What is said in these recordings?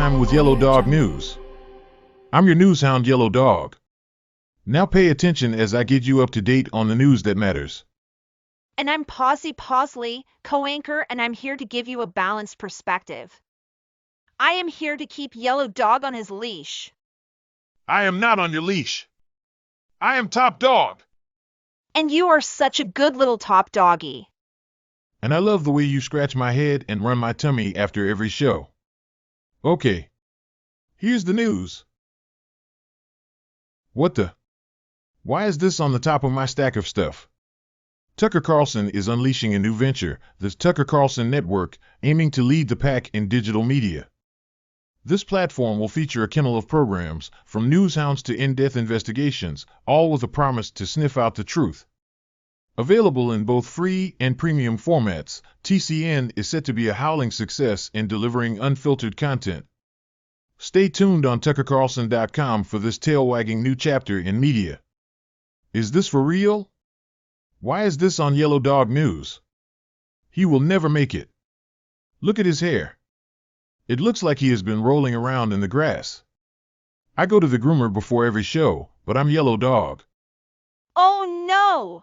time with Yellow Dog News. I'm your news hound, Yellow Dog. Now pay attention as I get you up to date on the news that matters. And I'm Pawsey Pawsley, co-anchor, and I'm here to give you a balanced perspective. I am here to keep Yellow Dog on his leash. I am not on your leash. I am Top Dog. And you are such a good little top doggy. And I love the way you scratch my head and run my tummy after every show. Okay. Here's the news. What the? Why is this on the top of my stack of stuff? Tucker Carlson is unleashing a new venture, the Tucker Carlson Network, aiming to lead the pack in digital media. This platform will feature a kennel of programs, from news hounds to in-depth investigations, all with a promise to sniff out the truth. Available in both free and premium formats, TCN is set to be a howling success in delivering unfiltered content. Stay tuned on TuckerCarlson.com for this tail-wagging new chapter in media. Is this for real? Why is this on Yellow Dog News? He will never make it. Look at his hair. It looks like he has been rolling around in the grass. I go to the groomer before every show, but I'm Yellow Dog. Oh no!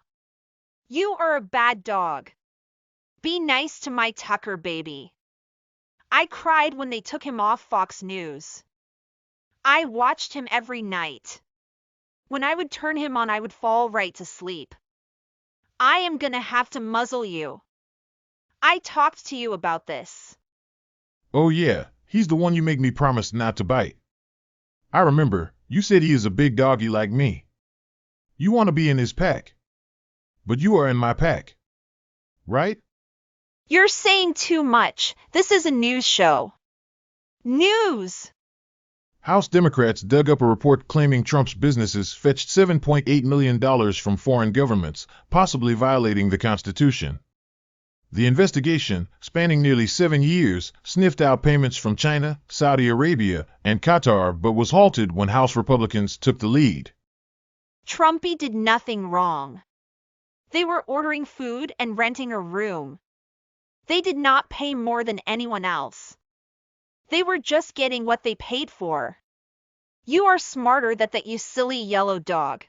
You are a bad dog. Be nice to my Tucker baby. I cried when they took him off Fox News. I watched him every night. When I would turn him on, I would fall right to sleep. I am gonna have to muzzle you. I talked to you about this. Oh yeah, he's the one you make me promise not to bite. I remember, you said he is a big doggy like me. You want to be in his pack. But you are in my pack. Right? You're saying too much. This is a news show. News! House Democrats dug up a report claiming Trump's businesses fetched $7.8 million from foreign governments, possibly violating the Constitution. The investigation, spanning nearly 7 years, sniffed out payments from China, Saudi Arabia, and Qatar, but was halted when House Republicans took the lead. Trumpy did nothing wrong. They were ordering food and renting a room. They did not pay more than anyone else. They were just getting what they paid for. You are smarter than that, you silly yellow dog.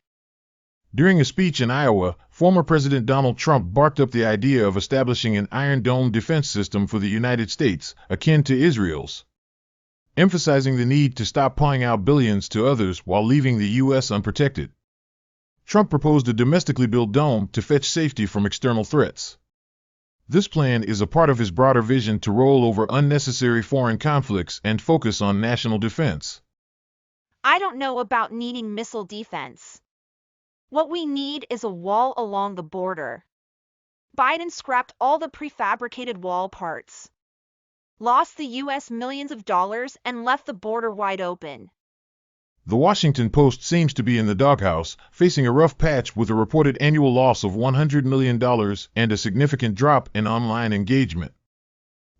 During a speech in Iowa, former President Donald Trump barked up the idea of establishing an Iron Dome defense system for the United States, akin to Israel's, emphasizing the need to stop pawing out billions to others while leaving the U.S. unprotected. Trump proposed a domestically built dome to fetch safety from external threats. This plan is a part of his broader vision to roll over unnecessary foreign conflicts and focus on national defense. I don't know about needing missile defense. What we need is a wall along the border. Biden scrapped all the prefabricated wall parts, lost the U.S. millions of dollars, and left the border wide open. The Washington Post seems to be in the doghouse, facing a rough patch with a reported annual loss of $100 million and a significant drop in online engagement.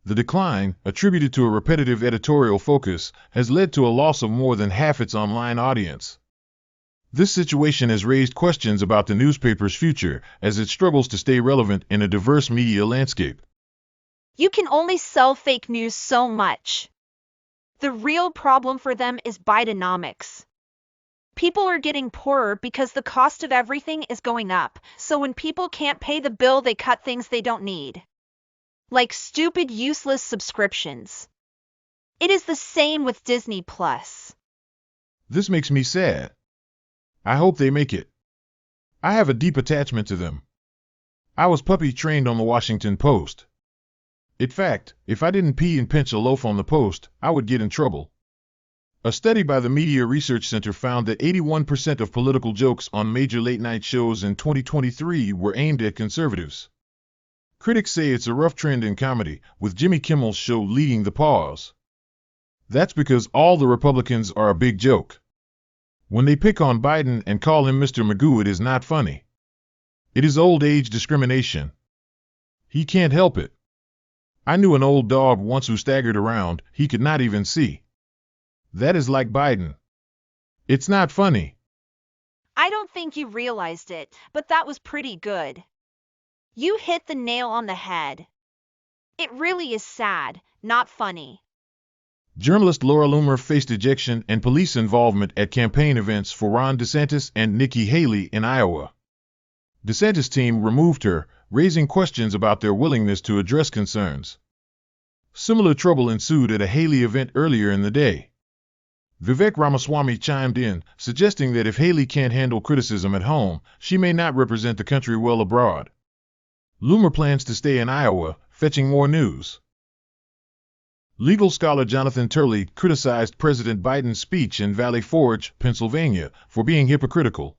The decline, attributed to a repetitive editorial focus, has led to a loss of more than half its online audience. This situation has raised questions about the newspaper's future as it struggles to stay relevant in a diverse media landscape. You can only sell fake news so much. The real problem for them is Bidenomics. People are getting poorer because the cost of everything is going up, so when people can't pay the bill, they cut things they don't need. Like stupid, useless subscriptions. It is the same with Disney Plus. This makes me sad. I hope they make it. I have a deep attachment to them. I was puppy trained on the Washington Post. In fact, if I didn't pee and pinch a loaf on the Post, I would get in trouble. A study by the Media Research Center found that 81% of political jokes on major late-night shows in 2023 were aimed at conservatives. Critics say it's a rough trend in comedy, with Jimmy Kimmel's show leading the pause. That's because all the Republicans are a big joke. When they pick on Biden and call him Mr. Magoo, it is not funny. It is old age discrimination. He can't help it. I knew an old dog once who staggered around, he could not even see. That is like Biden. It's not funny. I don't think you realized it, but that was pretty good. You hit the nail on the head. It really is sad, not funny. Journalist Laura Loomer faced ejection and police involvement at campaign events for Ron DeSantis and Nikki Haley in Iowa. DeSantis' team removed her, raising questions about their willingness to address concerns. Similar trouble ensued at a Haley event earlier in the day. Vivek Ramaswamy chimed in, suggesting that if Haley can't handle criticism at home, she may not represent the country well abroad. Loomer plans to stay in Iowa, fetching more news. Legal scholar Jonathan Turley criticized President Biden's speech in Valley Forge, Pennsylvania, for being hypocritical.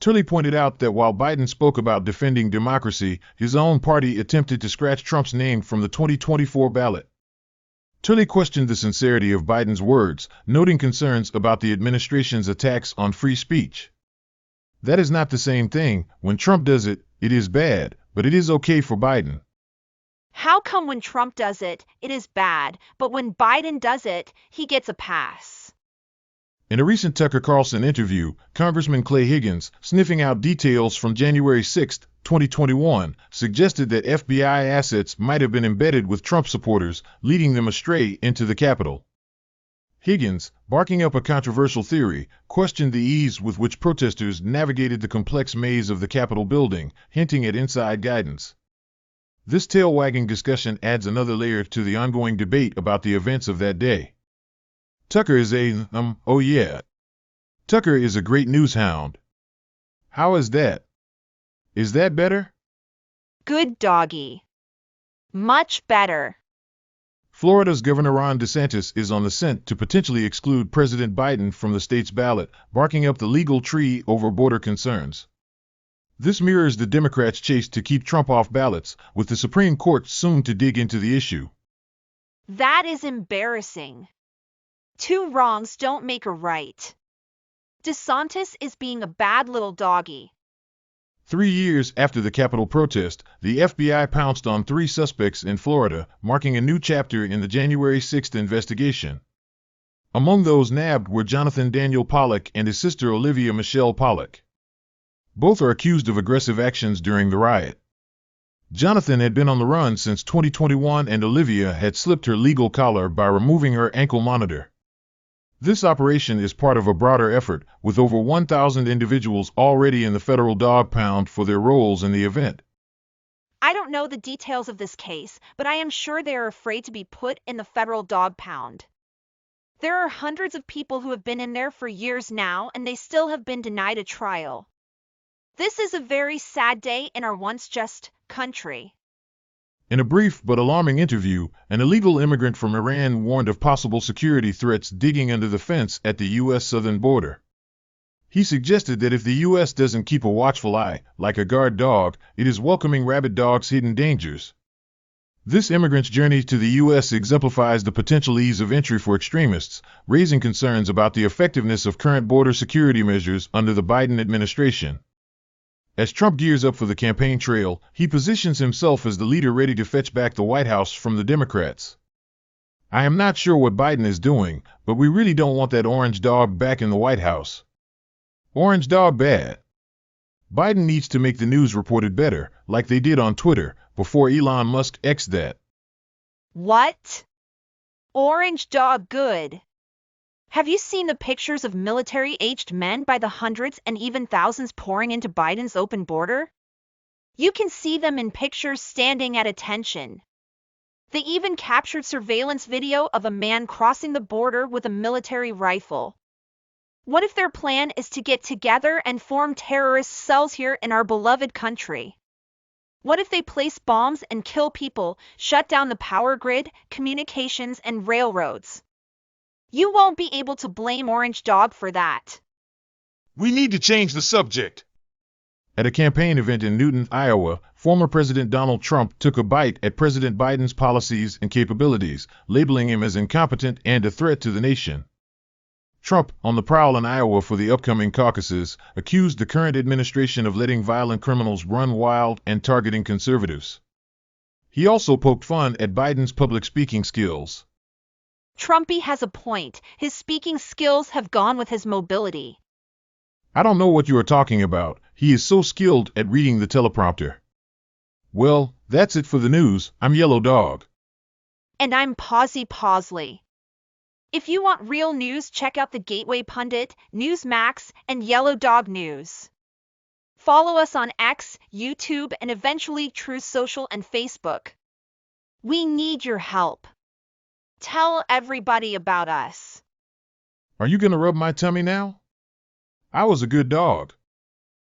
Turley pointed out that while Biden spoke about defending democracy, his own party attempted to scratch Trump's name from the 2024 ballot. Turley questioned the sincerity of Biden's words, noting concerns about the administration's attacks on free speech. That is not the same thing. When Trump does it, it is bad, but it is okay for Biden. How come when Trump does it, it is bad, but when Biden does it, he gets a pass? In a recent Tucker Carlson interview, Congressman Clay Higgins, sniffing out details from January 6, 2021, suggested that FBI assets might have been embedded with Trump supporters, leading them astray into the Capitol. Higgins, barking up a controversial theory, questioned the ease with which protesters navigated the complex maze of the Capitol building, hinting at inside guidance. This tail-wagging discussion adds another layer to the ongoing debate about the events of that day. Tucker is oh yeah. Tucker is a great news hound. How is that? Is that better? Good doggy. Much better. Florida's Governor Ron DeSantis is on the scent to potentially exclude President Biden from the state's ballot, barking up the legal tree over border concerns. This mirrors the Democrats' chase to keep Trump off ballots, with the Supreme Court soon to dig into the issue. That is embarrassing. Two wrongs don't make a right. DeSantis is being a bad little doggy. 3 years after the Capitol protest, the FBI pounced on 3 suspects in Florida, marking a new chapter in the January 6 investigation. Among those nabbed were Jonathan Daniel Pollock and his sister Olivia Michelle Pollock. Both are accused of aggressive actions during the riot. Jonathan had been on the run since 2021 and Olivia had slipped her legal collar by removing her ankle monitor. This operation is part of a broader effort, with over 1,000 individuals already in the federal dog pound for their roles in the event. I don't know the details of this case, but I am sure they are afraid to be put in the federal dog pound. There are hundreds of people who have been in there for years now, and they still have been denied a trial. This is a very sad day in our once just country. In a brief but alarming interview, an illegal immigrant from Iran warned of possible security threats digging under the fence at the U.S. southern border. He suggested that if the U.S. doesn't keep a watchful eye, like a guard dog, it is welcoming rabid dogs' hidden dangers. This immigrant's journey to the U.S. exemplifies the potential ease of entry for extremists, raising concerns about the effectiveness of current border security measures under the Biden administration. As Trump gears up for the campaign trail, he positions himself as the leader ready to fetch back the White House from the Democrats. I am not sure what Biden is doing, but we really don't want that orange dog back in the White House. Orange dog bad. Biden needs to make the news reported better, like they did on Twitter, before Elon Musk X'd that. What? Orange dog good. Have you seen the pictures of military-aged men by the hundreds and even thousands pouring into Biden's open border? You can see them in pictures standing at attention. They even captured surveillance video of a man crossing the border with a military rifle. What if their plan is to get together and form terrorist cells here in our beloved country? What if they place bombs and kill people, shut down the power grid, communications, and railroads? You won't be able to blame Orange Dog for that. We need to change the subject. At a campaign event in Newton, Iowa, former President Donald Trump took a bite at President Biden's policies and capabilities, labeling him as incompetent and a threat to the nation. Trump, on the prowl in Iowa for the upcoming caucuses, accused the current administration of letting violent criminals run wild and targeting conservatives. He also poked fun at Biden's public speaking skills. Trumpy has a point. His speaking skills have gone with his mobility. I don't know what you are talking about. He is so skilled at reading the teleprompter. Well, that's it for the news. I'm Yellow Dog. And I'm Posy Posley. If you want real news, check out the Gateway Pundit, Newsmax, and Yellow Dog News. Follow us on X, YouTube, and eventually True Social and Facebook. We need your help. Tell everybody about us. Are you gonna rub my tummy now? I was a good dog.